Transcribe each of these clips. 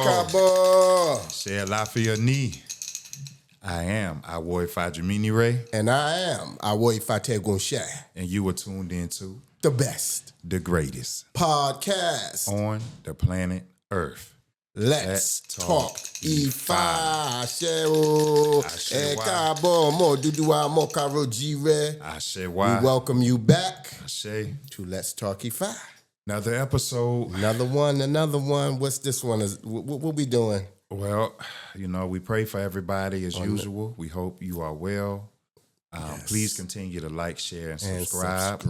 Cabo. Say a lot for your knee. I am IFA Jamini Ray. And I am IFA Tegunsha. And you were tuned into the best, the greatest podcast on the planet Earth. Let's talk IFA. Ashe Cabo mo Dudua mo Karo Jire. Ashe We welcome you back Ashe to Let's Talk IFA. Another episode. Another one. What's this one? What we doing? Well, we pray for everybody as usual. We hope you are well. Yes. Please continue to like, share, and subscribe.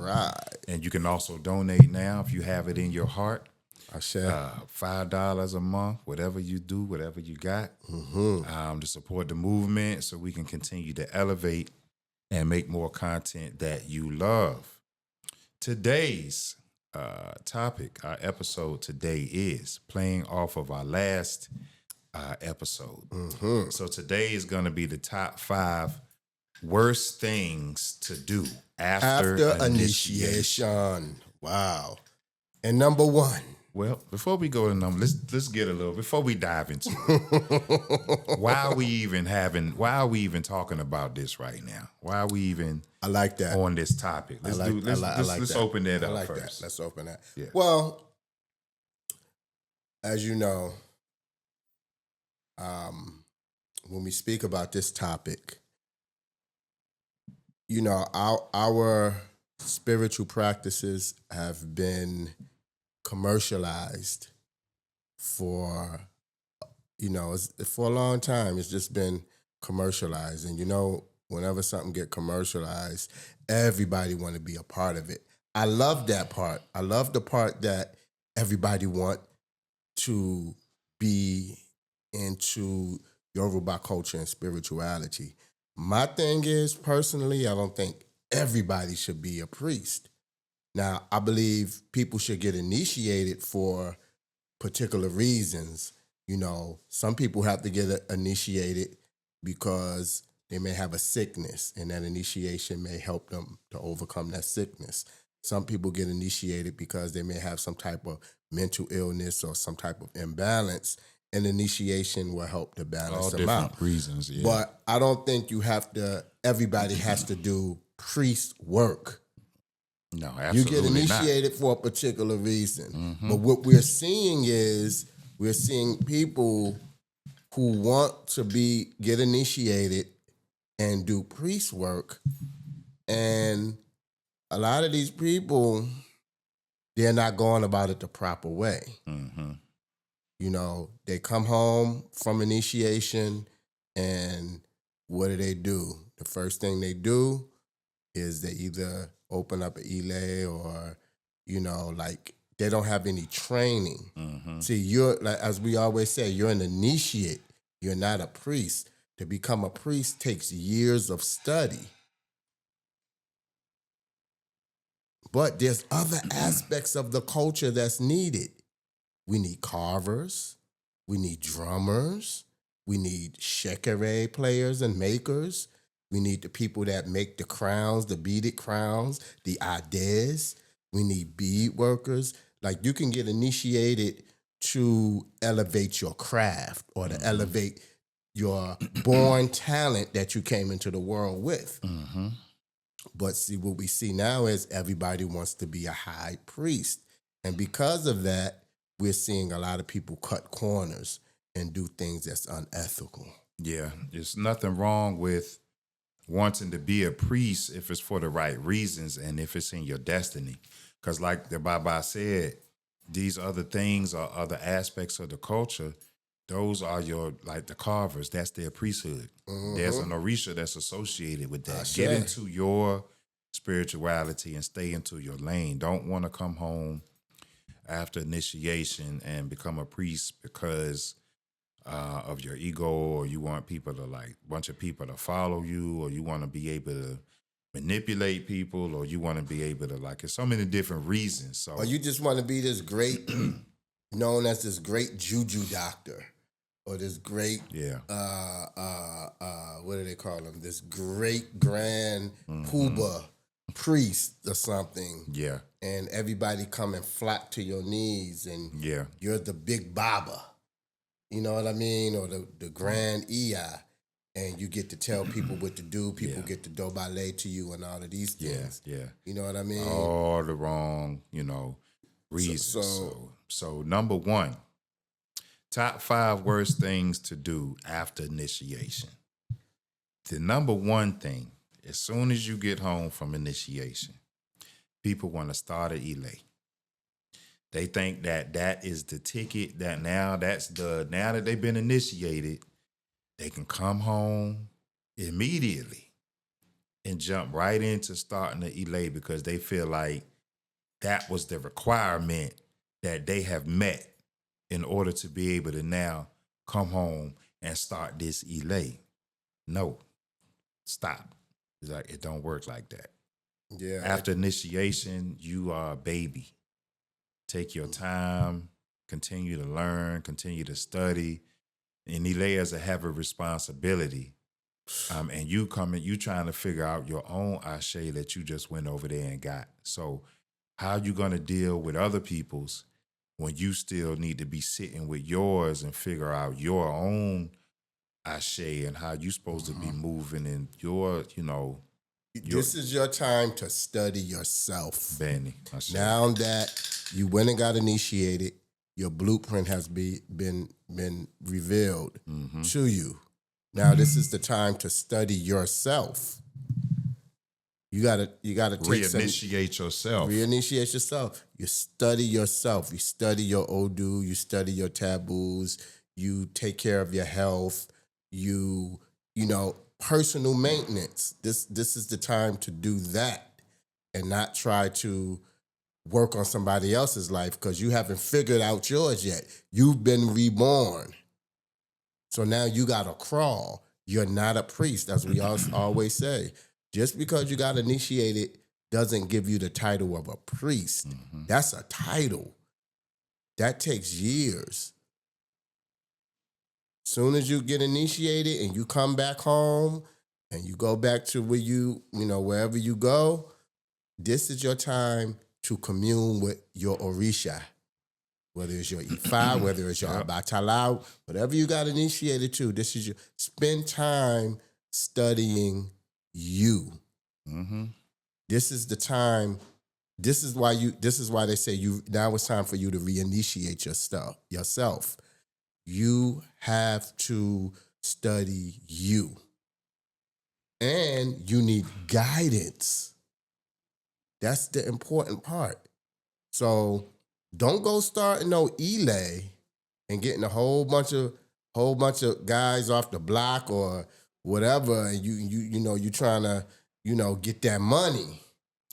And you can also donate now if you have it in your heart. $5 a month, whatever you do, whatever you got, to support the movement so we can continue to elevate and make more content that you love. Today's topic, our episode today is playing off of our last episode. So today is going to be the top 5 worst things to do after initiation. Wow. And number 1. Well, before we go to number, let's get a little before we dive into it. Why are we even talking about this right now? Why are we even I like that on this topic? Let's open that up first. Let's open that. Yeah. Well, as you know, when we speak about this topic, our spiritual practices have been commercialized for a long time. It's just been commercialized, and whenever something get commercialized, everybody want to be a part of it. I love that part. I love the part that everybody want to be into Yoruba culture and spirituality. My thing is, personally, I don't think everybody should be a priest. Now, I believe people should get initiated for particular reasons. Some people have to get initiated because they may have a sickness, and that initiation may help them to overcome that sickness. Some people get initiated because they may have some type of mental illness or some type of imbalance, and initiation will help to balance them out. All different reasons, yeah. But I don't think everybody has to do priest work. No, absolutely you get initiated for a particular reason. But what we're seeing is people who want to get initiated and do priest work. And a lot of these people, they're not going about it the proper way. They come home from initiation, and what do? The first thing they do is they either open up an Ile or, they don't have any training. See, you're, like, as we always say, you're an initiate. You're not a priest. To become a priest takes years of study. But there's other aspects of the culture that's needed. We need carvers. We need drummers. We need shekere players and makers. We need the people that make the crowns, the beaded crowns, the ades. We need bead workers. Like, you can get initiated to elevate your craft or to elevate your born talent that you came into the world with. But see, what we see now is everybody wants to be a high priest. And because of that, we're seeing a lot of people cut corners and do things that's unethical. Yeah, there's nothing wrong with wanting to be a priest if it's for the right reasons and if it's in your destiny. Because like the Baba said, these other things or other aspects of the culture, those are the carvers. That's their priesthood. There's an orisha that's associated with that. Get into your spirituality and stay into your lane. Don't want to come home after initiation and become a priest because of your ego, or you want people to bunch of people to follow you, or you want to be able to manipulate people, or you want to be able to there's so many different reasons. So, or you just want to be this great, known as this great juju doctor. or this great Yeah. What do they call him? This great grand poobah priest or something. Yeah. And everybody come and flock to your knees, and Yeah. you're the big baba. You know what I mean? Or the grand Iya. And you get to tell people what to do. People get to do ballet to you and all of these things. Yeah. You know what I mean? All the wrong, reasons. So number one, top 5 worst things to do after initiation. The number one thing, as soon as you get home from initiation, people want to start an elay. They think that is the ticket, now that they've been initiated, they can come home immediately and jump right into starting the elay because they feel like that was the requirement that they have met in order to be able to now come home and start this elay. No, stop. It's like, it don't work like that. Yeah. After initiation, you are a baby. Take your time, continue to learn, continue to study. And elay is a heavy responsibility. And you trying to figure out your own ashe that you just went over there and got. So how you gonna deal with other people's when you still need to be sitting with yours and figure out your own ashe and how you supposed to be moving in your, This is your time to study yourself. Benny. Now that you went and got initiated, your blueprint has been revealed to you. Now this is the time to study yourself. You gotta take reinitiate yourself. Reinitiate yourself. You study yourself. You study your Odu. You study your taboos. You take care of your health. You personal maintenance. This is the time to do that and not try to work on somebody else's life because you haven't figured out yours yet. You've been reborn. So now you got to crawl. You're not a priest, as we always say. Just because you got initiated doesn't give you the title of a priest. That's a title. That takes years. Soon as you get initiated and you come back home and you go back to where wherever you go, this is your time to commune with your Orisha. Whether it's your IFA, whether it's your Abatala, whatever you got initiated to, this is spend time studying you. This is the time. This is why they say now it's time for you to reinitiate yourself. You have to study you. And you need guidance. That's the important part. So don't go starting no elay and getting a whole bunch of guys off the block or whatever, and you trying to get that money.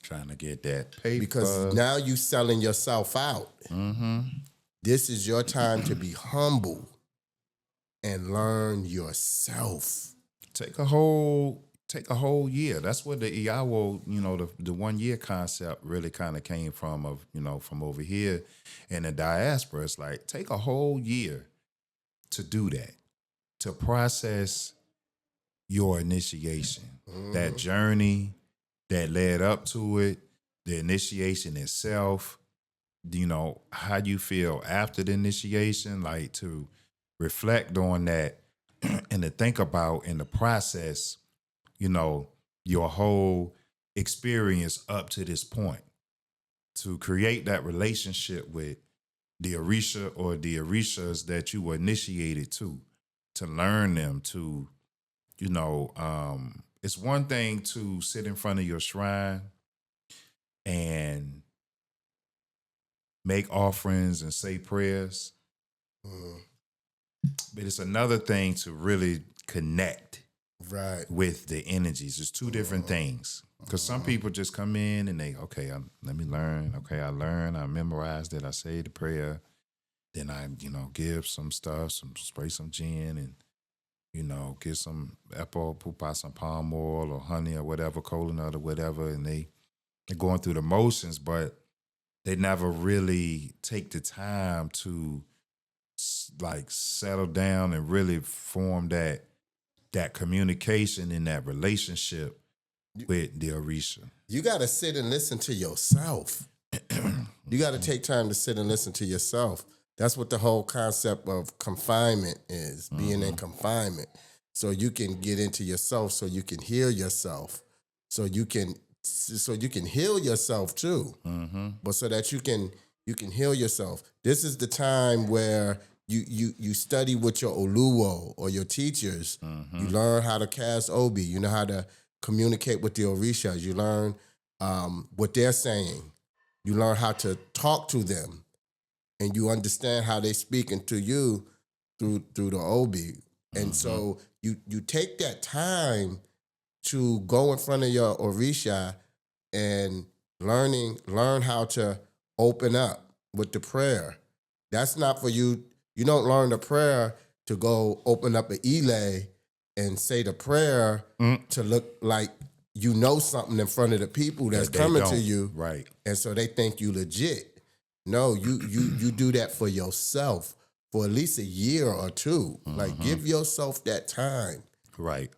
Trying to get that paper. Because now you selling yourself out. This is your time to be humble and learn yourself. Take a whole year. That's what the Iawo, the 1 year concept really kind of came from from over here in the diaspora. It's like, take a whole year to do that, to process your initiation, that journey that led up to it, the initiation itself, how you feel after the initiation, like to reflect on that and to think about in the process, your whole experience up to this point, to create that relationship with the Orisha or the Orishas that you were initiated to learn them, to, it's one thing to sit in front of your shrine and make offerings and say prayers, but it's another thing to really connect with the energies. It's two different things. Because some people just come in and they, let me learn. Okay, I learn. I memorized it. I say the prayer. Then I, give some stuff, spray some gin and, get some apple, poop out some palm oil or honey or whatever, coconut or whatever. And they're going through the motions, but they never really take the time to like settle down and really form that communication and that relationship with the Orisha. You got to sit and listen to yourself. You got to take time to sit and listen to yourself. That's what the whole concept of confinement is, being in confinement. So you can get into yourself, so you can hear yourself, so you can heal yourself too. But so that you can heal yourself. This is the time where you study with your Oluwo or your teachers. You learn how to cast Obi. You know how to communicate with the Orishas. You learn what they're saying. You learn how to talk to them, and you understand how they speaking to you through the Obi. And so you take that time to go in front of your Orisha and learn how to open up with the prayer. That's not for you. You don't learn the prayer to go open up an Ile and say the prayer to look like you know something in front of the people that's coming to you. Right. And so they think you legit. No, you do that for yourself for at least a year or two. Like, give yourself that time. Right.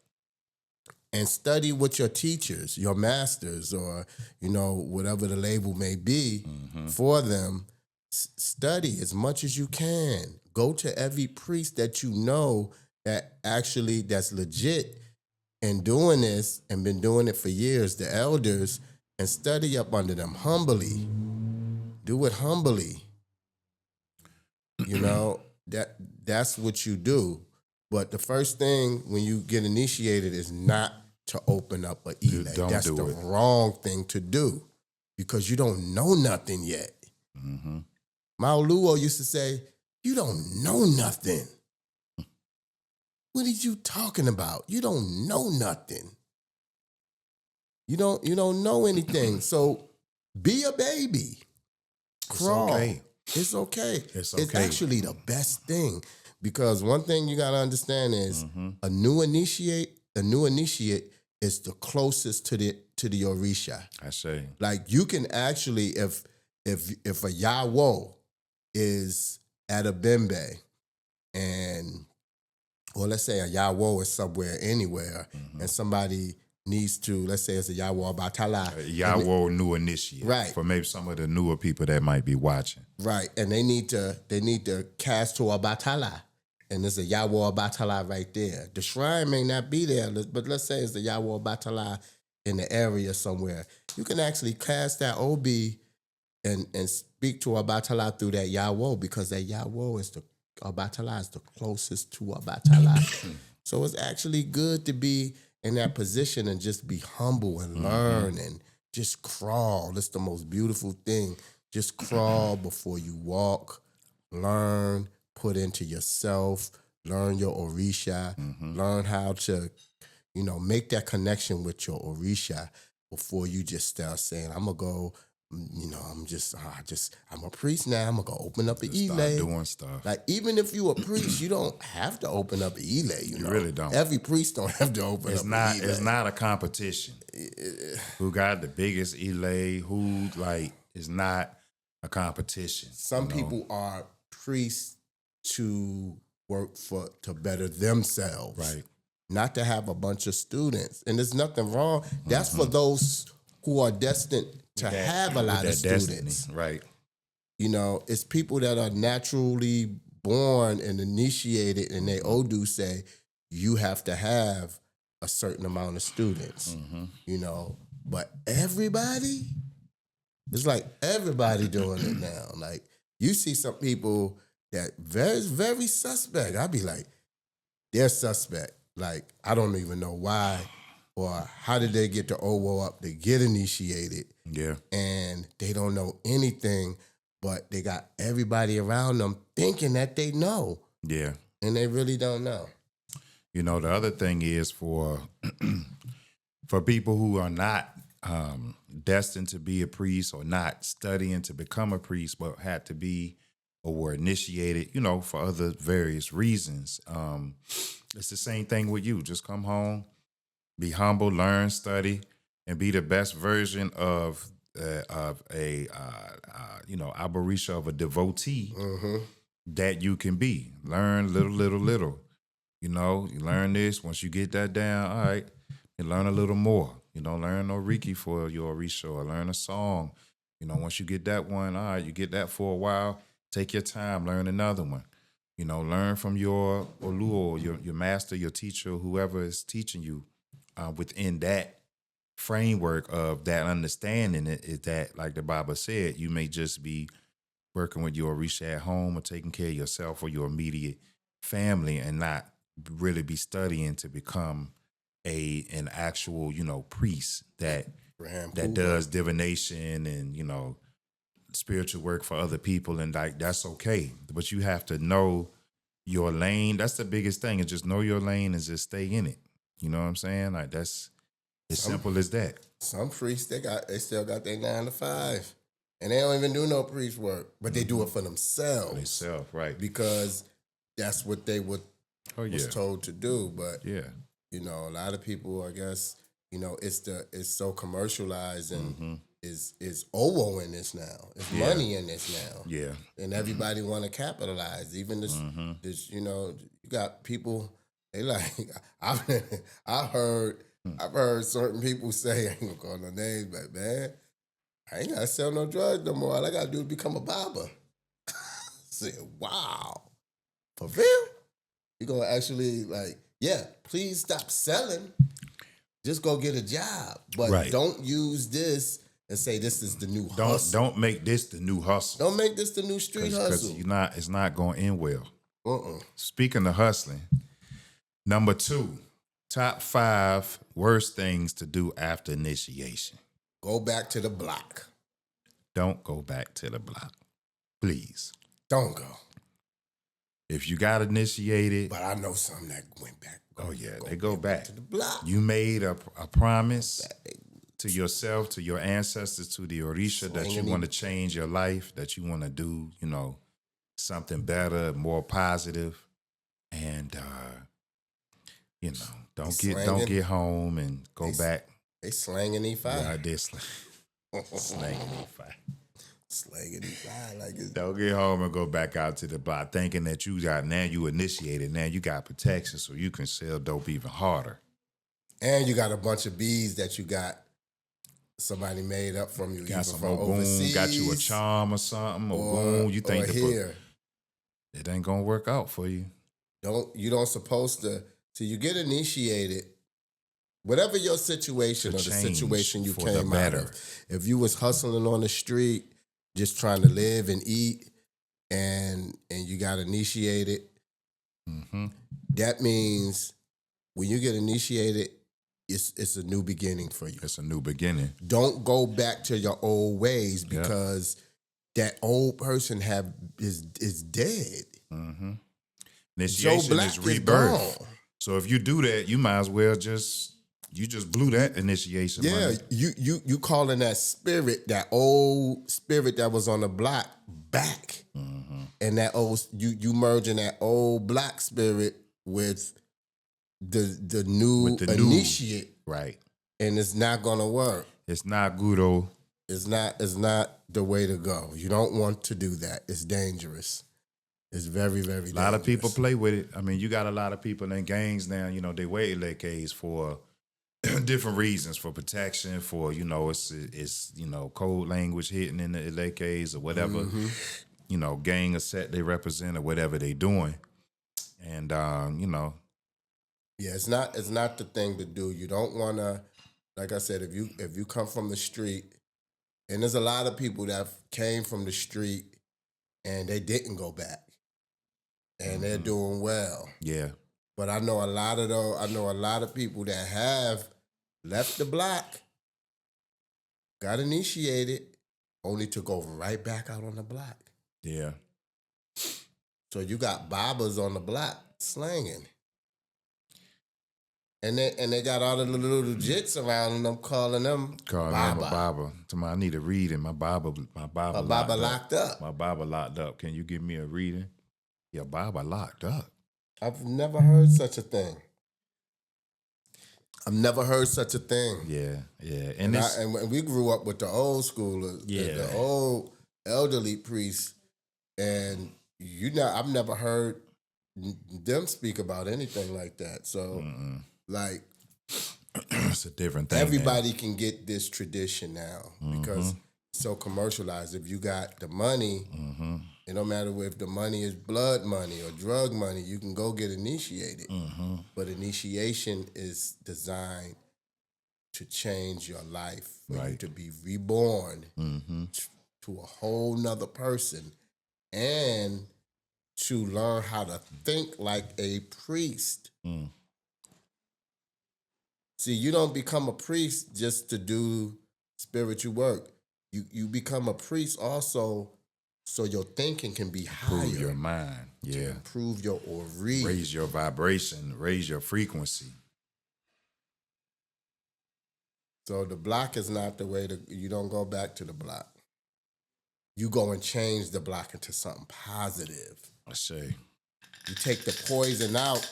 And study with your teachers, your masters, or, whatever the label may be for them. Study as much as you can. Go to every priest that you know that's legit and doing this and been doing it for years, the elders, and study up under them humbly. Do it humbly. That's what you do. But the first thing when you get initiated is not to open up a Ile. That's the wrong thing to do because you don't know nothing yet. My Oluo used to say, "You don't know nothing." What are you talking about? You don't know nothing. You don't know anything. So be a baby. Crawl. It's okay. It's actually the best thing. Because one thing you gotta understand is a new initiate is the closest to the Orisha. I say. Like you can actually, if a Yawo is at a Bembe or let's say a Yawo is somewhere anywhere and somebody needs to, let's say it's a Yawo Batala. Yawo new initiate. Right. For maybe some of the newer people that might be watching. Right. And they need to cast to a Batala. And there's a Yawo Batala right there. The shrine may not be there, but let's say it's the Yawo Batala in the area somewhere. You can actually cast that OB and speak to a Batala through that Yawo because that Yawo is a Batala is the closest to a Batala. So it's actually good to be in that position and just be humble and learn and just crawl. It's the most beautiful thing. Just crawl before you walk, learn, put into yourself, learn your Orisha, learn how to, make that connection with your Orisha before you just start saying, I'm going to go, I'm a priest now, I'm going to go open up an Ile. Start doing stuff. Like, even if you a priest, you don't have to open up an Ile, You really don't. Every priest don't have to open up an Ile. It's not a competition. Who got the biggest Ile, it's not a competition. Some people are priests to work to better themselves. Right. Not to have a bunch of students. And there's nothing wrong. That's for those who are destined to have a lot of students. Destiny. Right. It's people that are naturally born and initiated, and they Odu say, you have to have a certain amount of students. But everybody, it's like everybody doing it now. Like, you see some people that very, very suspect. I'd be like, they're suspect. Like, I don't even know why or how did they get the OWO up to get initiated. Yeah. And they don't know anything, but they got everybody around them thinking that they know. Yeah. And they really don't know. The other thing is for people who are not destined to be a priest or not studying to become a priest, but had to be or were initiated, for other various reasons. It's the same thing with you. Just come home, be humble, learn, study, and be the best version of a Aborisha, of a devotee that you can be. Learn little. You know, you learn this. Once you get that down, all right, you learn a little more. You know, learn Oriki for your Orisha or learn a song. You know, once you get that one, all right, you get that for a while, take your time, learn another one. You know, learn from your Olu, your master, your teacher, whoever is teaching you within that framework of that understanding is that, like the Bible said, you may just be working with your Orisha at home or taking care of yourself or your immediate family and not really be studying to become an actual, you know, priest that does divination and, you know, spiritual work for other people, and like that's okay. But you have to know your lane. That's the biggest thing, is just know your lane and just stay in it. You know what I'm saying? Like that's as simple as that. Some priests they still got their 9 to 5. And they don't even do no priest work, but they do it for themselves. Themselves, right. Because that's what they was told to do. But yeah, you know, a lot of people, I guess, you know, it's so commercialized and is owo in this now. It's money in this now. Yeah. And everybody want to capitalize. Even this, you know, you got people, they like, I've heard certain people say, I ain't gonna call no names, but man, I ain't gotta sell no drugs no more. All I gotta do is become a barber. I said, wow. For real? You gonna actually please stop selling. Just go get a job. But don't use this and say this is the new hustle. Don't make this the new hustle. Don't make this the new street hustle. Because it's not going to end well. Speaking of hustling, number 2, top 5 worst things to do after initiation. Go back to the block. Don't go back to the block. Please. Don't go. If you got initiated. But I know some that went back. They go back to the block. You made a promise to yourself, to your ancestors, to the Orisha that you want to change your life, that you want to do, you know, something better, more positive. And, you know, don't get home and go back. They slanging E5. Yeah, they're slanging E5. Slanging E5 like it's... Don't get home and go back out to the block thinking that you initiated, now you got protection so you can sell dope even harder. And you got a bunch of bees that you got somebody made up from you. Got some from Ogun, overseas, got you a charm or something, Ogun, you think here. It ain't gonna work out for you. You don't supposed to, till you get initiated, whatever your situation or the situation you came out of. If you was hustling on the street, just trying to live and eat, and you got initiated, that means when you get initiated, it's a new beginning for you. It's a new beginning. Don't go back to your old ways because that old person is dead. Initiation is rebirth. So if you do that, you might as well just blew that initiation. Yeah, money. You calling that spirit, that old spirit that was on the block back, and that old you merging that old black spirit with the new initiate, right? And it's not gonna work. It's not good, though. It's not the way to go. You don't want to do that. It's dangerous. It's very, very dangerous. A lot of people play with it. I mean, you got a lot of people in gangs now, you know, they wear LKs for different reasons, for protection, for, you know, it's you know, code language hitting in the LKs or whatever, you know, gang or set they represent or whatever they doing. And, you know. Yeah, it's not the thing to do. You don't want to, like I said, if you come from the street, and there's a lot of people that came from the street and they didn't go back. And they're doing well. Yeah. But I know a lot of people that have left the block, got initiated, only to go right back out on the block. Yeah. So you got bobbers on the block slanging. And they got all the little jits around them calling them a baba. Tomorrow I need a reading. My baba locked up. My baba locked up. Can you give me a reading? Your baba locked up. I've never heard such a thing. Yeah. And we grew up with the old schoolers, the old elderly priests, and I've never heard them speak about anything like that. So, like, It's a different thing. everybody can get this tradition now because it's so commercialized. If you got the money, it don't matter if the money is blood money or drug money, you can go get initiated. But initiation is designed to change your life, for you to be reborn to a whole nother person, and to learn how to think like a priest. See, you don't become a priest just to do spiritual work. You become a priest also so your thinking can be higher. Improve your mind. Yeah. Improve your ori. Raise your vibration. Raise your frequency. So the block is not the way you don't go back to the block. You go and change the block into something positive. I say. You take the poison out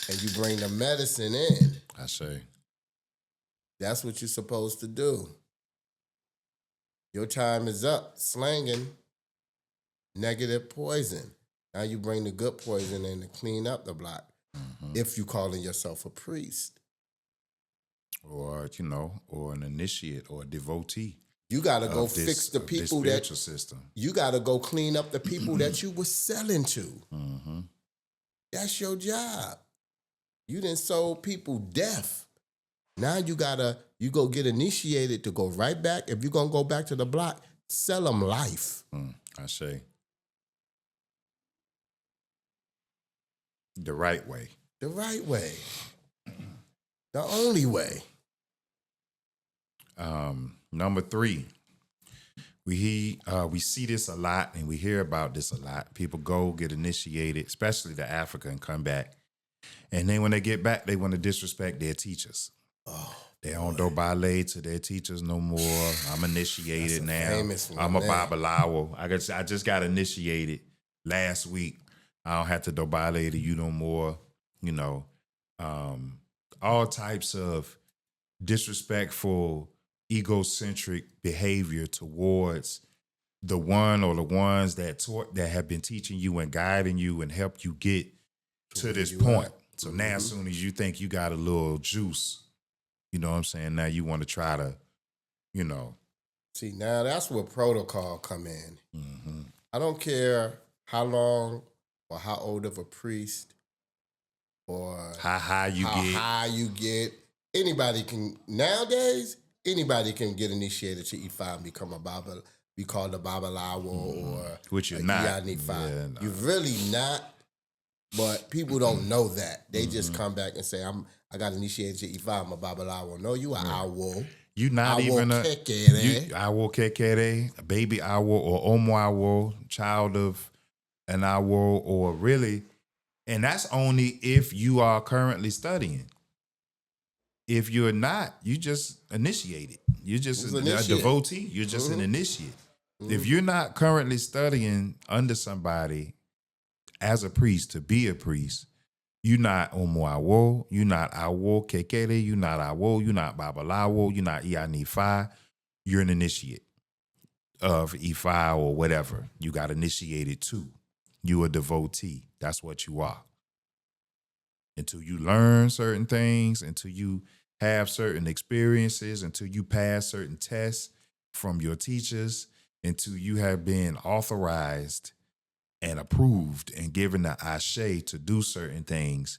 and you bring the medicine in. I say. That's what you're supposed to do. Your time is up slanging negative poison. Now you bring the good poison in to clean up the block. If you calling yourself a priest. Or, or an initiate or a devotee. You got to go fix the people spiritual system. You got to go clean up the people that you were selling to. That's your job. You done sold people death. Now you go get initiated to go right back. If you're going to go back to the block, sell them life. I say. The right way. The right way. The only way. Number 3, we see this a lot and we hear about this a lot. People go get initiated, especially to Africa, and come back. And then when they get back, they want to disrespect their teachers. They don't do ballet to their teachers no more. I'm initiated now. I'm a Babalawo. I just got initiated last week. I don't have to do ballet to you no more. All types of disrespectful, egocentric behavior towards the one or the ones that have been teaching you and guiding you and helped you get to this point. So now as soon as you think you got a little juice, you know what I'm saying? Now you want to try to, See, now that's where protocol come in. I don't care how long or how old of a priest or how high you get. Anybody can, nowadays, anybody can get initiated to IFA and become a Baba, be called a Babalawo or which you're not. Ifa. Yeah, no. You're really not, but people don't know that. They just come back and say, I got initiated to IFA, I'm a Babalawo. No, you are Awo. You not Awo even Awo Kekere, a baby Awo or Omo Awo, child of an Awo, or really, and that's only if you are currently studying. If you're not, you just initiated. You're just a devotee. You're just an initiate. If you're not currently studying under somebody as a priest to be a priest, you're not Omo Awo, you're not Awo Kekere, you're not Awo, you're not Babalawo, you're not Ifa. You're an initiate of Ifa or whatever you got initiated to. You a devotee. That's what you are. Until you learn certain things, until you have certain experiences, until you pass certain tests from your teachers, until you have been authorized and approved and given the ashe to do certain things,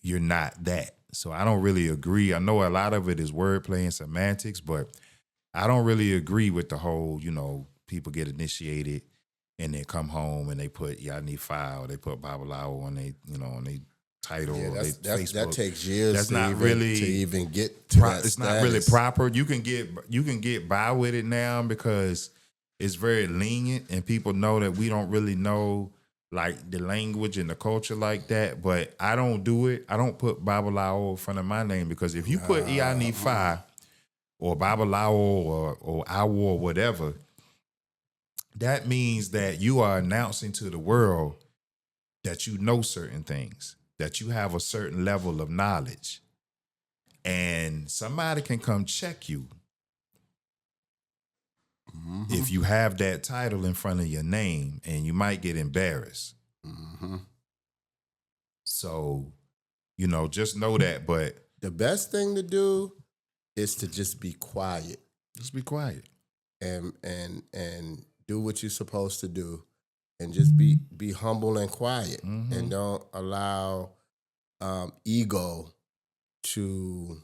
you're not that. So I don't really agree. I know a lot of it is wordplay and semantics, but I don't really agree with the whole, people get initiated and they come home and they put Yanifa or they put Babalawo on they title. Yeah, or Facebook. That takes years. That's to even get to that it's status. not really proper. You can get by with it now because it's very lenient and people know that we don't really know like the language and the culture like that. But I don't do it. I don't put Babalawo in front of my name because if you put Ianifa or Babalawo or Awo or whatever, that means that you are announcing to the world that you know certain things, that you have a certain level of knowledge, and somebody can come check you if you have that title in front of your name, and you might get embarrassed. Mm-hmm. So, just know that. But The best thing to do is to just be quiet just be quiet. and do what you're supposed to do, and just be humble and quiet, and don't allow ego to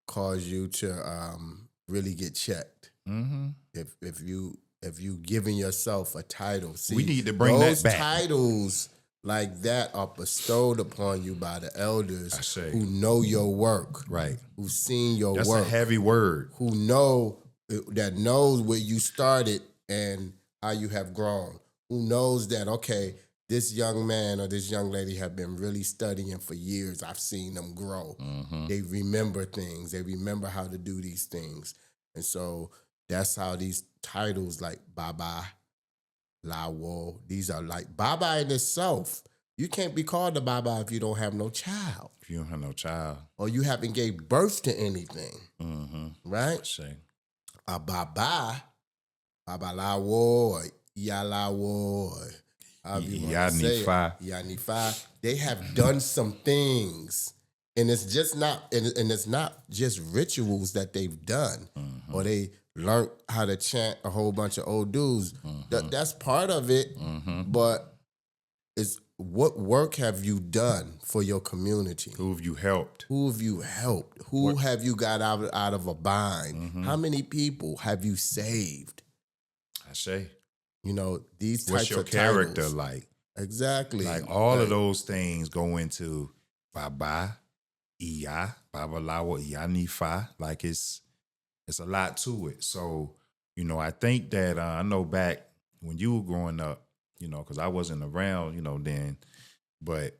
cause you to really get checked. Mm-hmm. If you giving yourself a title, see, We need to bring those that back. titles like that are bestowed upon you by the I elders say. who know your work, Right. who've seen your That's work, a heavy word. who knows where you started and how you have grown, who knows that, okay, this young man or this young lady have been really studying for years. I've seen them grow. Mm-hmm. They remember things. They remember how to do these things. And so that's how these titles like Baba, Lawo, these are like Baba in itself. You can't be called a Baba if you don't have no child If you don't have no child. or you haven't gave birth to anything, Mm-hmm. right? I say. A Baba, Babalawo or Yalawo or however you want to say it, Yanifa, they have done some things. And it's just not, and it's not just rituals that they've done, or they learned how to chant a whole bunch of old dudes. That's part of it, but it's what work have you done for your community? Who have you helped? Who have you helped? Who have you got out of a bind? How many people have you saved? I say. These types What's your of character titles. like? Exactly. Like all of those things go into Baba, Iya, Babalawo, Iyanifa. Like it's a lot to it. So, I think that I know back when you were growing up, because I wasn't around, then, but,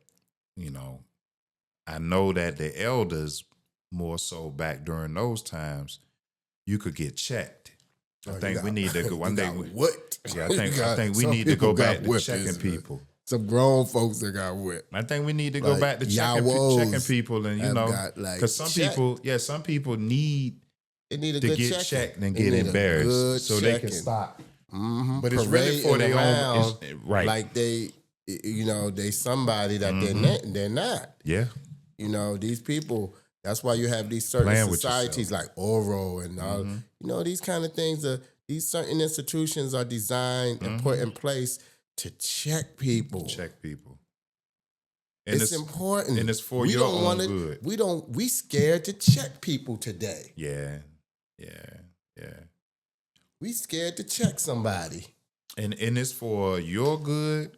I know that the elders more so back during those times, you could get checked. I think we need to go one day. What? Yeah, I think we need to go back to checking people. Some grown folks that got whipped. I think we need to go back to checking people, and because some people need to get checked and get embarrassed so they can stop. Mm-hmm. But it's really for their own, right? Like they somebody that they're not. Yeah. These people. That's why you have these certain Playing societies like Oro and all. These kind of things. These certain institutions are designed and put in place to check people. And it's important. And it's for your own good. We scared to check people today. Yeah. We scared to check somebody. And it's for your good,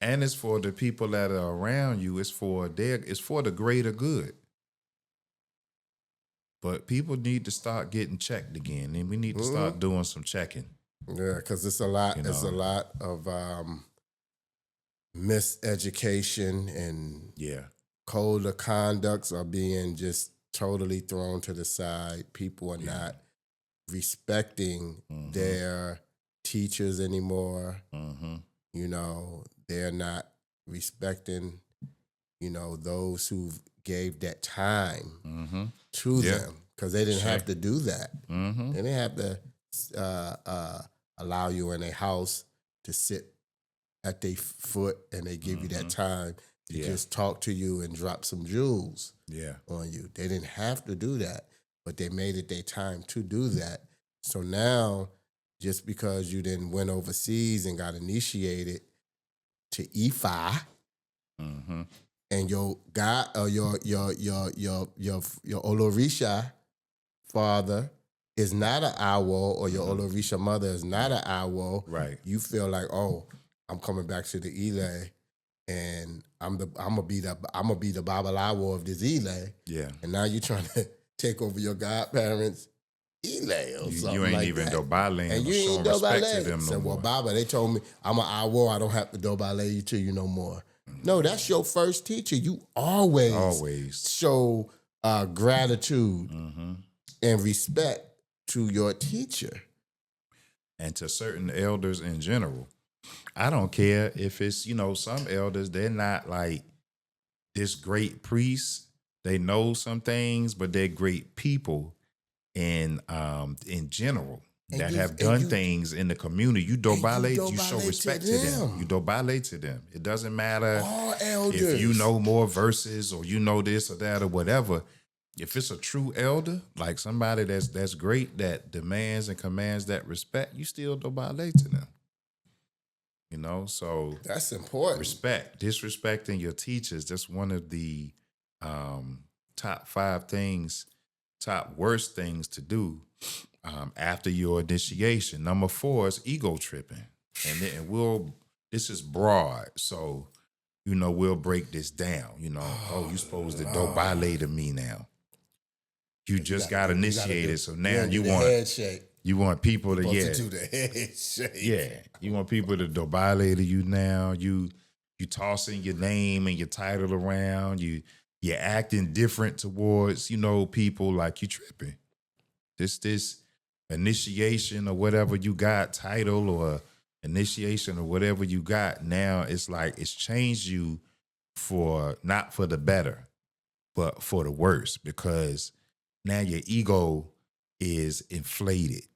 and it's for the people that are around you. It's for the greater good. But people need to start getting checked again, and we need to start doing some checking. Yeah, because it's a lot. It's a lot of miseducation and code of conducts are being just totally thrown to the side. People are not respecting their teachers anymore. They're not respecting, those who gave that time to them, because they didn't have to do that. They didn't have to allow you in a house to sit at their foot and they give you that time to just talk to you and drop some jewels on you. They didn't have to do that, but they made it their time to do that. So now, just because you didn't went overseas and got initiated to IFA, and your God or your Olorisha father is not an Awo, or your Olorisha mother is not an Awo, right? You feel like, oh, I'm coming back to the Ile, and I'm gonna be the Babalawo of this Ile, and now you're trying to take over your godparents' Ile or something. You ain't like even that. Dobale, And you ain't respect to them Said, no more. Well, Baba, they told me I'm an Awo, I don't have to Dobale you to you no more. No, that's your first teacher. You always show gratitude and respect to your teacher. And to certain elders in general. I don't care if it's, some elders, they're not like this great priest. They know some things, but they're great people in general. that have done things in the community. You dobalate, you show respect to them. You dobalate to them. It doesn't matter all elders. if you know more verses or you know this or that or whatever. If it's a true elder, like somebody that's great, that demands and commands that respect, you still dobalate to them. You know, so that's important. Respect. Disrespecting your teachers, that's one of the top 5 things, top worst things to do after your initiation. Number 4 is ego tripping. And this is broad, so, you know, we'll break this down. You know, you're supposed to dobalate to me now. You just got initiated, so now you want head shake. You want people to do the head shake. Yeah, you want people to dobalate to you now. You tossing your name and your title around. You're acting different towards, you know, people, like you tripping. This initiation or whatever you got, title or initiation or whatever you got, now it's like it's changed you for not for the better, but for the worse, because now your ego is inflated.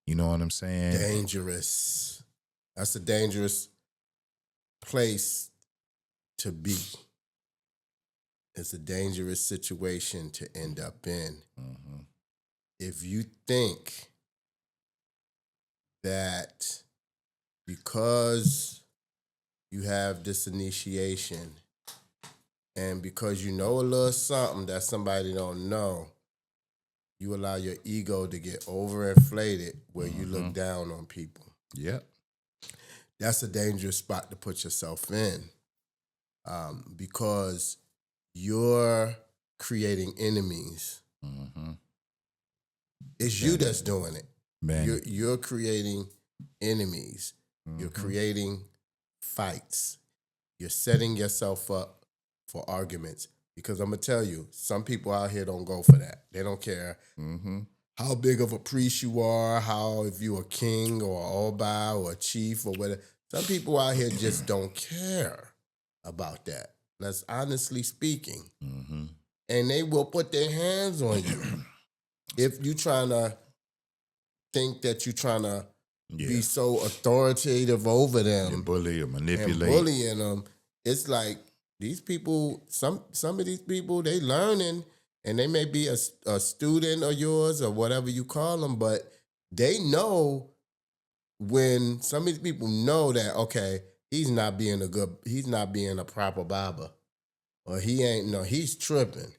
You know what I'm saying? Dangerous. That's a dangerous place to be. It's a dangerous situation to end up in. Mm-hmm. If you think that because you have this initiation and because you know a little something that somebody don't know, you allow your ego to get overinflated where you look down on people. Yep. That's a dangerous spot to put yourself in, because you're creating enemies. Mm-hmm. It's you that's doing it. Man. You're creating enemies. Mm-hmm. You're creating fights. You're setting yourself up for arguments. Because I'm going to tell you, some people out here don't go for that. They don't care how big of a priest you are, if you're a king or an oba or a chief or whatever. Some people out here just don't care about that. That's honestly speaking. Mm-hmm. And they will put their hands on you. If you trying to think that you're trying to be so authoritative over them. And bully or manipulate. And bullying them, it's like, these people, some of these people, they learning, and they may be a student of yours or whatever you call them, but they know when some of these people know that, okay, he's not being a proper Baba, or he's tripping,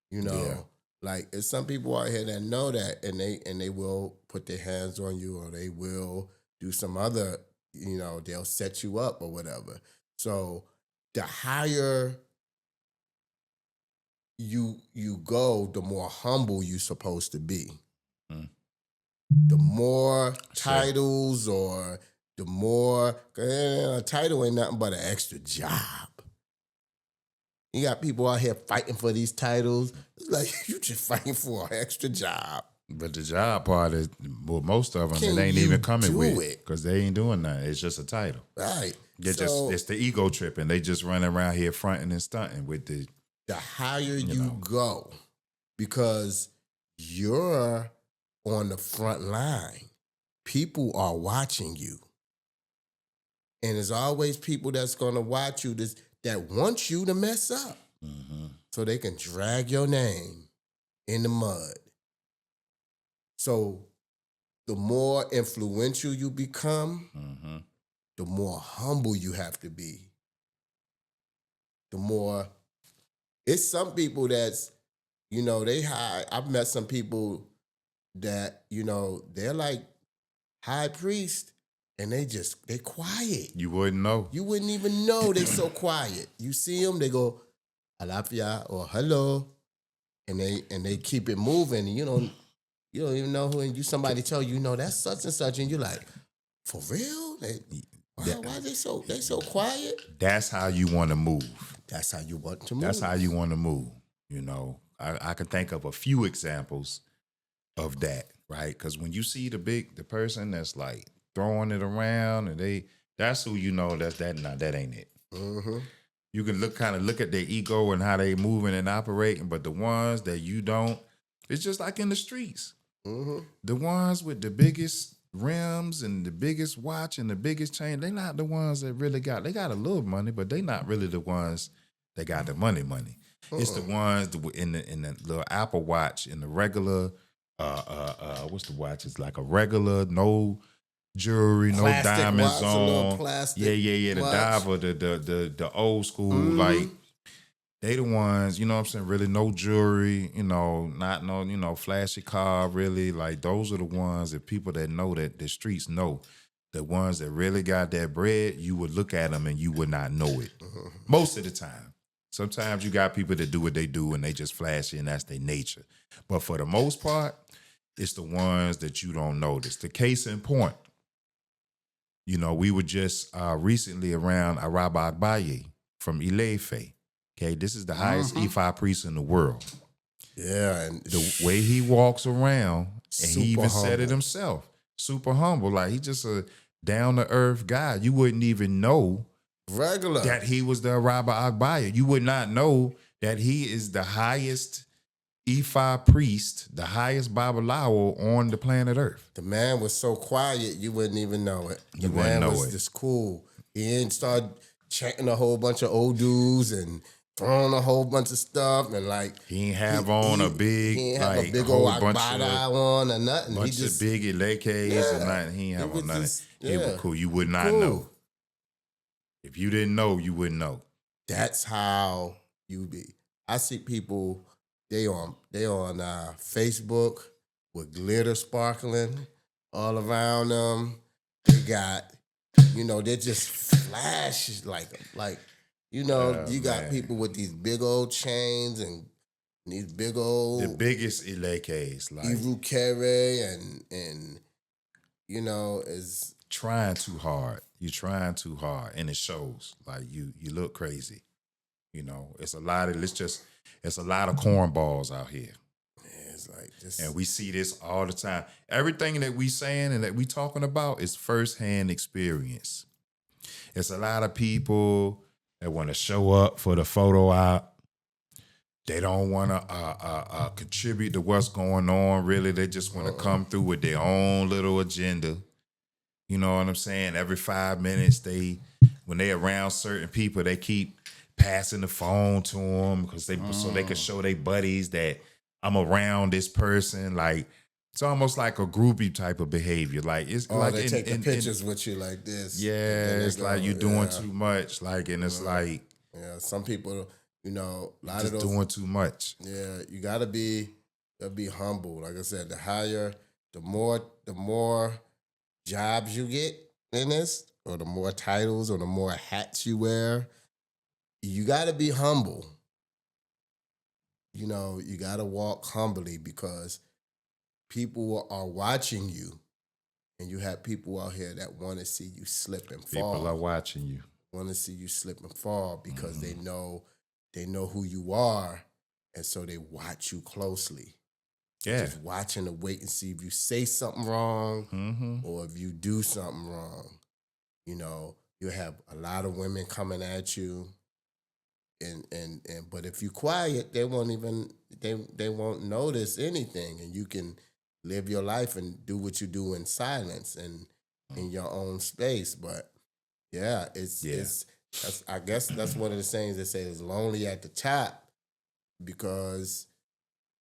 you know. Yeah. Like, there's some people out here that know that, and they will put their hands on you, or they will do some other, you know, they'll set you up or whatever. So the higher you go, the more humble you're supposed to be. Mm. The more titles or the more, a title ain't nothing but an extra job. You got people out here fighting for these titles. It's like, you just fighting for an extra job. But the job part is, well, most of them, it ain't even coming with it because they ain't doing nothing. It's just a title. Right. It's the ego tripping. They just running around here fronting and stunting with the higher you go, because you're on the front line. People are watching you. And there's always people that's going to watch you that want you to mess up. Mm-hmm. So they can drag your name in the mud. So the more influential you become, the more humble you have to be. The more, it's some people that's, you know, they high. I've met some people that, you know, they're like high priest, and they quiet. You wouldn't know. You wouldn't even know they so quiet. You see them, they go, alafia or hello, and they keep it moving, and you don't even know who, and somebody tell you, that's such and such, and you're like, for real? Why they so quiet? That's how you want to move. That's how you want to move. That's how you want to move. You know, I can think of a few examples of that, right? Because when you see the person that's like throwing it around, and that's who you know that ain't it. Mm-hmm. You can look at their ego and how they moving and operating, but the ones that you don't, it's just like in the streets. The ones with the biggest rims and the biggest watch and the biggest chain, they not the ones that really they got a little money, but they not really the ones that got the money. It's the ones in the little Apple Watch in the regular what's the watch? It's like a regular, no jewelry, no Plastic diamonds watch, a little on. plastic The watch. diver, the old school, like they the ones, you know what I'm saying, really no jewelry, not no, flashy car, really. Like those are the ones that people that know, that the streets know. The ones that really got that bread, you would look at them and you would not know it. Most of the time. Sometimes you got people that do what they do and they just flashy and that's their nature. But for the most part, it's the ones that you don't notice. The case in point, we were just recently around Araba Agbaye from Ilefe. Okay, this is the highest IFA priest in the world. Yeah, and The way he walks around, and he even said it humble. himself, super humble. Like, he's just a down-to-earth guy. You wouldn't even know regular. that he was the Araba Agbaye. You would not know that he is the highest Ifa priest, the highest Babalawo on the planet Earth. The man was so quiet, you wouldn't even know it. The You wouldn't man know was it. just cool. He didn't start chanting a whole bunch of old dudes and throwing a whole bunch of stuff and like He ain't have on a big, he ain't have like, a big whole old bunch Akbada of on or nothing. bunch He just of big Elekes yeah, and nothing. He ain't he have was on nothing. just- He was yeah. cool. You would not Cool. know. If you didn't know, you wouldn't know. That's how you be. I see people they on Facebook with glitter sparkling all around them. They got, they just flash like you got Man. people with these big old chains and these big old The biggest Elekes, like Ivu Kere and is trying too hard. You're trying too hard, and it shows. Like you look crazy. It's a lot of cornballs out here. it's like just And we see this all the time. Everything that we saying and that we talking about is firsthand experience. It's a lot of people that want to show up for the photo op. They don't want to contribute to what's going on, really. They just want to come through with their own little agenda. You know what I'm saying? Every 5 minutes, when they around certain people, they keep passing the phone to them so they can show their buddies that I'm around this person. Like, it's almost like a groupie type of behavior. Like, it's like they take the pictures with you like this. Yeah, it's like you're doing too much. Like, and it's like, yeah, some people, a lot just of those doing too much. Yeah, you gotta be humble. Like I said, the more jobs you get in this, or the more titles, or the more hats you wear, you gotta be humble. You gotta walk humbly because people are watching you, and you have people out here that want to see you slip and fall. People are watching you. Want to see you slip and fall because they know who you are, and so they watch you closely. Yeah. Just watching to wait and see if you say something wrong or if you do something wrong. You have a lot of women coming at you, and but if you're quiet, they won't notice anything, and you can live your life and do what you do in silence and in your own space. But yeah, I guess that's one of the sayings that say it's lonely at the top because,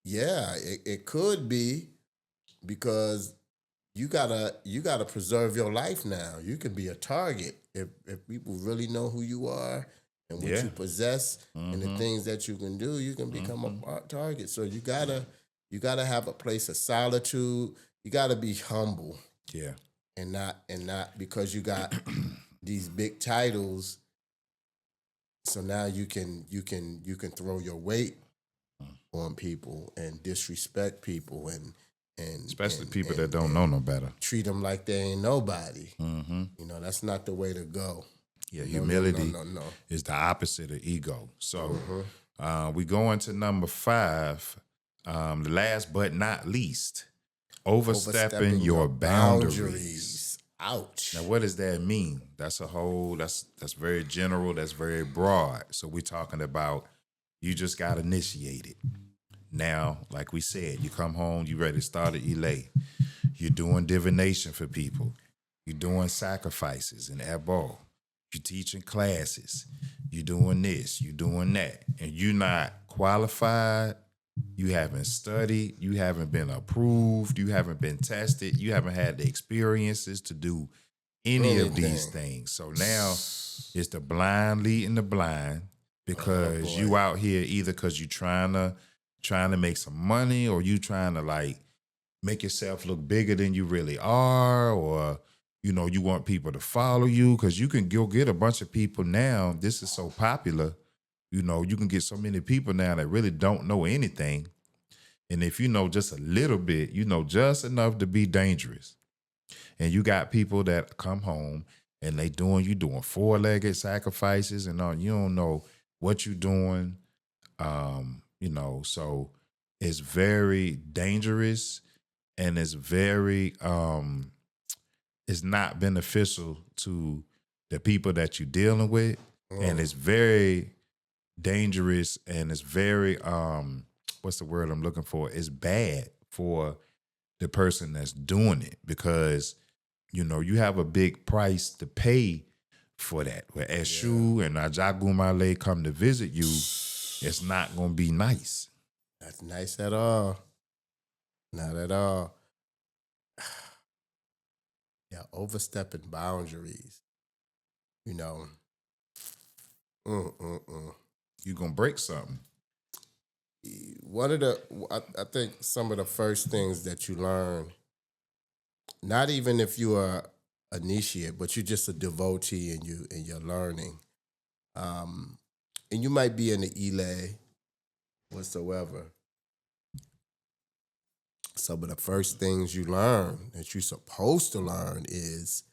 yeah, it could be because you gotta preserve your life now. You can be a target if people really know who you are and what you possess and the things that you can do. You can become a target. So you gotta have a place of solitude. You gotta be humble. Yeah. And not because you got these big titles. So now you can throw your weight on people and disrespect people and especially people that don't know no better. Treat them like they ain't nobody. That's not the way to go. Yeah, humility no. is the opposite of ego. So we go into number 5, the last but not least, overstepping your boundaries. Ouch. Now, what does that mean? That's very general. That's very broad. So we're talking about you just got initiated. Now, like we said, you come home, you ready to start an elay. You're doing divination for people. You're doing sacrifices and ebal. You're teaching classes. You're doing this. You're doing that. And you're not qualified. You haven't studied. You haven't been approved. You haven't been tested. You haven't had the experiences to do any of these things. So now it's the blind leading the blind because you out here either because you trying to make some money or you trying to like make yourself look bigger than you really are, or you know, you want people to follow you because you can go get a bunch of people now. This is so popular. You know, you can get so many people now that really don't know anything. And if you know just a little bit, you know just enough to be dangerous. And you got people that come home and you doing four-legged sacrifices and all. You don't know what you're doing. You know, so it's very dangerous and it's very it's not beneficial to the people that you're dealing with. And it's very dangerous and it's very what's the word I'm looking for? It's bad for the person that's doing it because you know you have a big price to pay for that. Where Eshu and Ajagumale come to visit you, it's not gonna be nice. That's nice at all. Not at all. Yeah, overstepping boundaries. You know. You're gonna break something. One of I think some of the first things that you learn, not even if you are initiate, but you're just a devotee and you're learning. And you might be in the elay whatsoever. Some of the first things you learn that you're supposed to learn is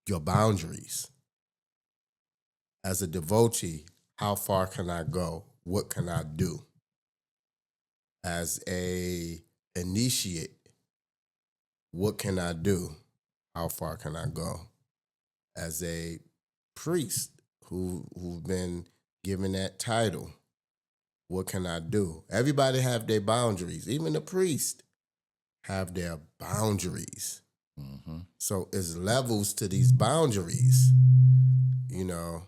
your boundaries. As a devotee, how far can I go? What can I do? As a initiate, what can I do? How far can I go? As a priest who've been given that title, what can I do? Everybody have their boundaries. Even the priest have their boundaries. So it's levels to these boundaries. You know,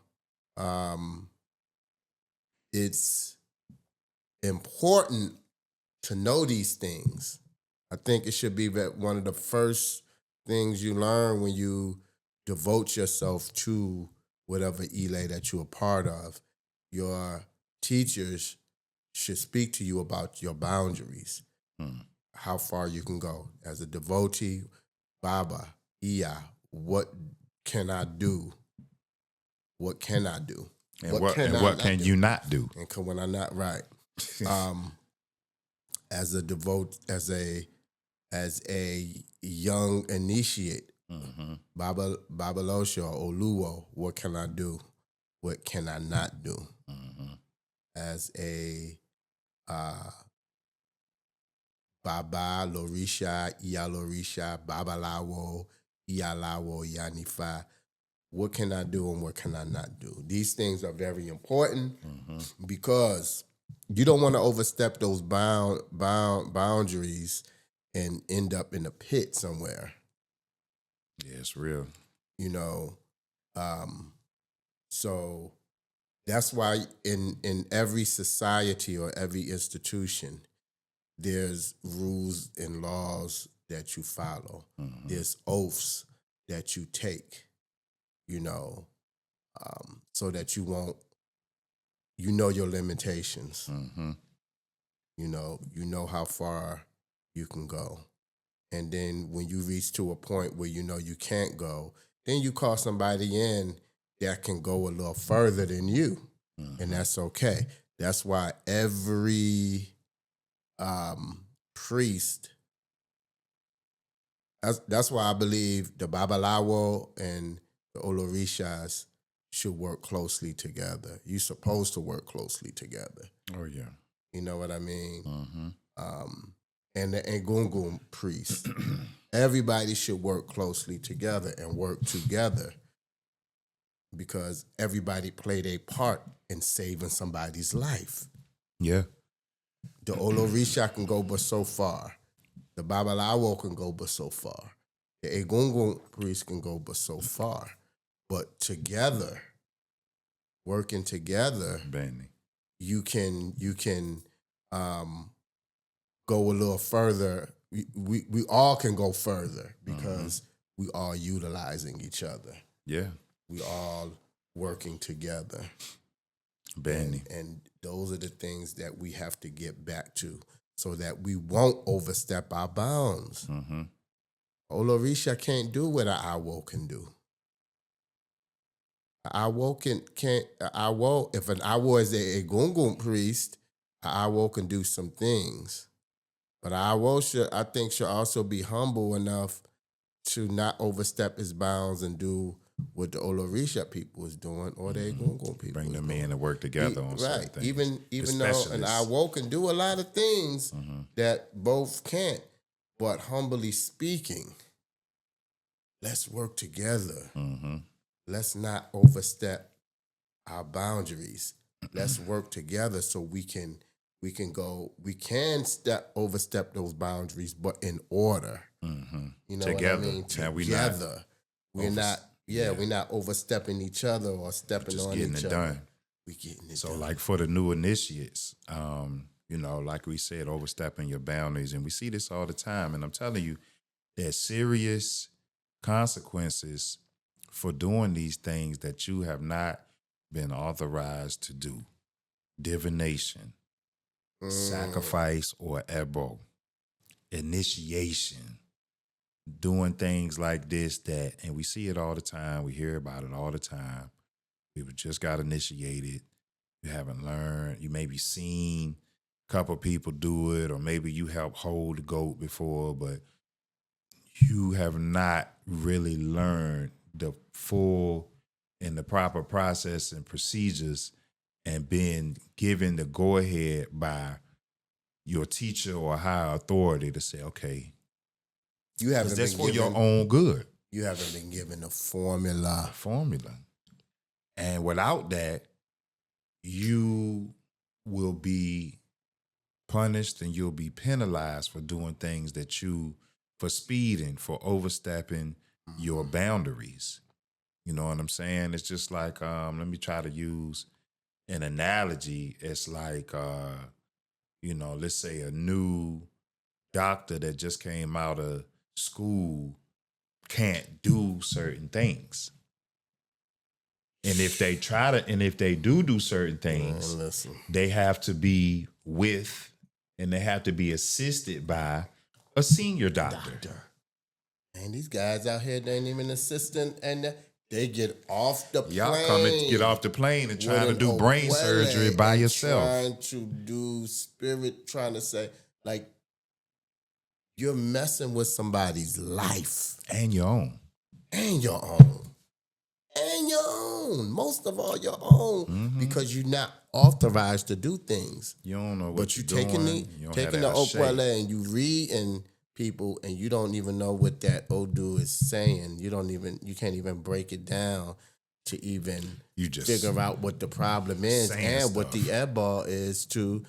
it's important to know these things. I think it should be that one of the first things you learn when you devote yourself to whatever elay that you're a part of. Your teachers should speak to you about your boundaries, how far you can go. As a devotee, Baba, Iya, what can I do? What can I do? And what can you not do? And when I'm not right. As a young initiate, Babalosha or Oluwo, what can I do? What can I not do? As a Baba Lorisha, Iya Lorisha, Babalawo, Iyalawo, Yanifa, what can I do and what can I not do? These things are very important because you don't want to overstep those boundaries and end up in a pit somewhere. Yeah, it's real. You know, so that's why in every society or every institution, there's rules and laws that you follow. There's oaths that you take, you know, so that you won't, you know your limitations. You know how far you can go. And then when you reach to a point where you know you can't go, then you call somebody in that can go a little further than you. And that's okay. That's why every priest, that's why I believe the Babalawo and the Olorishas should work closely together. You're supposed to work closely together. Oh, yeah. You know what I mean? And the Egungun priest. Everybody should work closely together and work together because everybody played a part in saving somebody's life. Yeah. The Olorisha can go but so far. The Babalawo can go but so far. The Egungun priest can go but so far. But together, working together, Benny. you can go a little further. We all can go further because we all utilizing each other. Yeah. We all working together. Benny. And those are the things that we have to get back to so that we won't overstep our bounds. Mm-hmm. Olorisha can't do what an Awo can do. Awo can't. Awo, if an Awo is a Egungun priest, an Awo can do some things. But Awo should also be humble enough to not overstep his bounds and do what the Olorisha people is doing or the Egungun people. Bring is them doing. in and work together on certain things. Even though an Awo can do a lot of things that both can't, but humbly speaking, let's work together. Mm-hmm. Let's not overstep our boundaries. Let's work together so we can overstep those boundaries, but in order. Mm-hmm. You know Together. what I mean? Now Together. We're not overstepping each other or stepping just on getting each it other. done. We getting it So done. like for the new initiates, like we said, overstepping your boundaries. And we see this all the time. And I'm telling you, there's serious consequences for doing these things that you have not been authorized to do. Divination, sacrifice or ebo, initiation, doing things like this, that, and we see it all the time. We hear about it all the time. People just got initiated. You haven't learned. You maybe seen a couple people do it, or maybe you helped hold the goat before, but you have not really learned the full and the proper process and procedures and been given the go-ahead by your teacher or higher authority to say, okay, You haven't that's been for your given, own good. You haven't been given a formula. And without that, you will be punished and you'll be penalized for doing things for speeding, for overstepping your boundaries. You know what I'm saying? It's just like, let me try to use an analogy. It's like, let's say a new doctor that just came out of school can't do certain things. And if they do certain things, they have to be and they have to be assisted by a senior doctor. And these guys out here, they ain't even assistant, and they get off the plane. Y'all come and get off the plane and try to do brain surgery by yourself. Trying to do trying to say, like, you're messing with somebody's life. And your own. Most of all, your own. Because you're not authorized to do things. You don't know what but you're taking doing. taking the Okwele and you reading people and you don't even know what that Odu is saying. You can't even break it down to even figure out what the problem is and what the airball is to.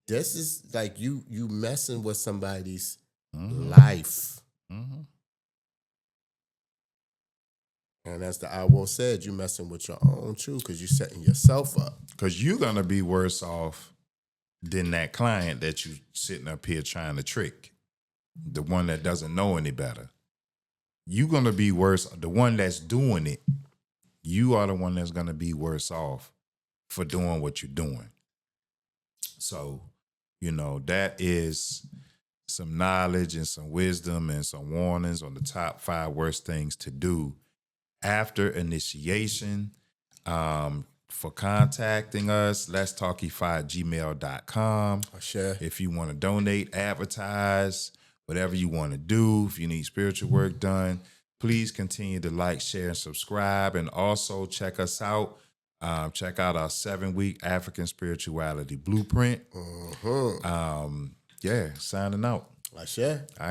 This is like you messing with somebody's life. Mm-hmm. And as the Awo said, you messing with your own too, because you're setting yourself up. Because you're going to be worse off than that client that you sitting up here trying to trick. The one that doesn't know any better. You're going to be worse. The one that's doing it, you are the one that's going to be worse off for doing what you're doing. So, that is some knowledge and some wisdom and some warnings on the top 5 worst things to do after initiation. For contacting us, LetsTalkIFA@gmail.com. Sure. If you want to donate, advertise, whatever you want to do, if you need spiritual work done, please continue to like, share, and subscribe. And also check us out. Check out our 7-week African Spirituality Blueprint. Signing out. I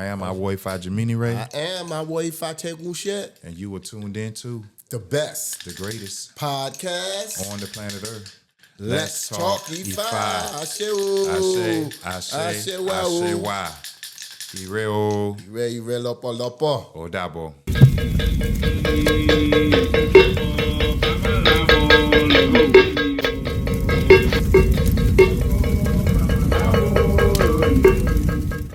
am Awo Ifa Jamini Ray. I am Awo Ifa Tegushet. And you were tuned in to the best, the greatest podcast on the planet Earth. Let's talk IFA. Ashe, wa. Ire o. Ire lopo. O dabo.